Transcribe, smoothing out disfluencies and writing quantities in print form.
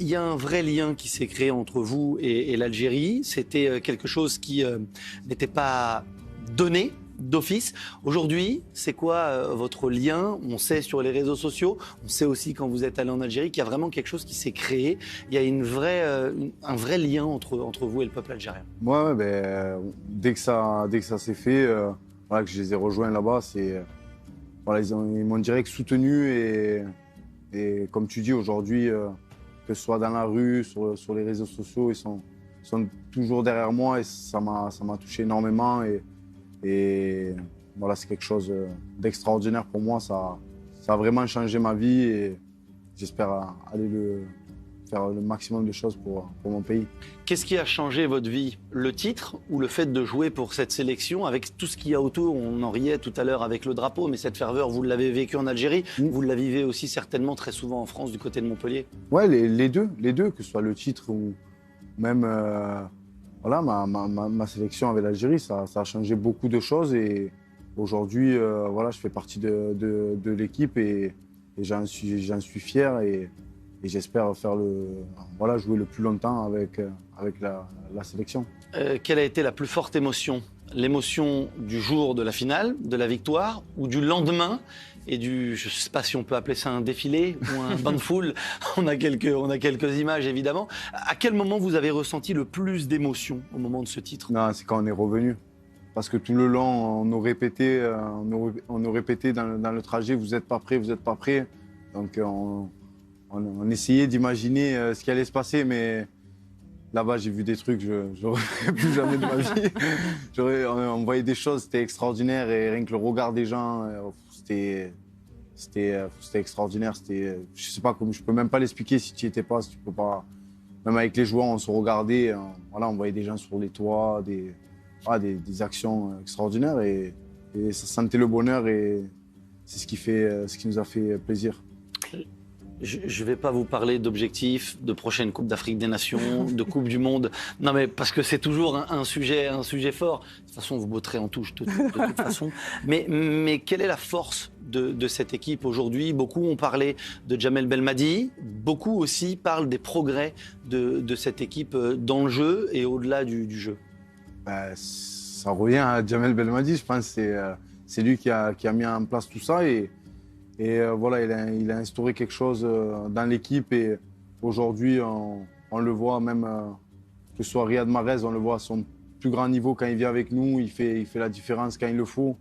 il y a un vrai lien qui s'est créé entre vous et l'Algérie. C'était quelque chose qui n'était pas donné d'office. Aujourd'hui, c'est quoi votre lien? On sait sur les réseaux sociaux, on sait aussi quand vous êtes allé en Algérie qu'il y a vraiment quelque chose qui s'est créé. Il y a un vrai lien entre vous et le peuple algérien. Moi, ouais, dès que ça s'est fait, voilà, que je les ai rejoints là-bas, voilà, ils m'ont direct soutenu et comme tu dis aujourd'hui, que ce soit dans la rue, sur les réseaux sociaux, ils sont toujours derrière moi et ça m'a touché énormément et voilà, c'est quelque chose d'extraordinaire pour moi. Ça a vraiment changé ma vie et j'espère aller faire le maximum de choses pour mon pays. Qu'est-ce qui a changé votre vie? Le titre ou le fait de jouer pour cette sélection avec tout ce qu'il y a autour? On en riait tout à l'heure avec le drapeau, mais cette ferveur, vous l'avez vécue en Algérie, vous la vivez aussi certainement très souvent en France du côté de Montpellier. Ouais, les deux, que ce soit le titre ou même voilà, ma sélection avec l'Algérie, ça a changé beaucoup de choses et aujourd'hui, voilà, je fais partie de l'équipe et j'en suis fier et j'espère voilà, jouer le plus longtemps avec la sélection. Quelle a été la plus forte émotion? L'émotion du jour de la finale, de la victoire, ou du lendemain et je ne sais pas si on peut appeler ça un défilé ou un bain de foule, on a quelques images évidemment. À quel moment vous avez ressenti le plus d'émotion au moment de ce titre? Non, c'est quand on est revenu. Parce que tout le long, on nous répétait, dans le trajet, vous n'êtes pas prêts, vous n'êtes pas prêts. Donc on essayait d'imaginer ce qui allait se passer, mais là-bas, j'ai vu des trucs que je n'aurais plus jamais de ma vie. On voyait des choses, c'était extraordinaire et rien que le regard des gens, c'était extraordinaire. Je sais pas, je peux même pas l'expliquer si tu n'y étais pas, si tu peux pas. Même avec les joueurs, on se regardait, voilà, on voyait des gens sur les toits, des actions extraordinaires et ça sentait le bonheur et c'est ce qui nous a fait plaisir. Je ne vais pas vous parler d'objectifs, de prochaine Coupe d'Afrique des Nations, de Coupe du Monde. Non, mais parce que c'est toujours un sujet fort. De toute façon, vous botterez en touche de toute façon. Mais quelle est la force de cette équipe aujourd'hui? Beaucoup ont parlé de Djamel Belmadi. Beaucoup aussi parlent des progrès de cette équipe dans le jeu et au-delà du jeu. Ça revient à Djamel Belmadi, je pense. C'est lui qui a mis en place tout ça et voilà, il a instauré quelque chose dans l'équipe et aujourd'hui, on le voit même, que ce soit Riyad Mahrez, on le voit à son plus grand niveau quand il vient avec nous, il fait la différence quand il le faut.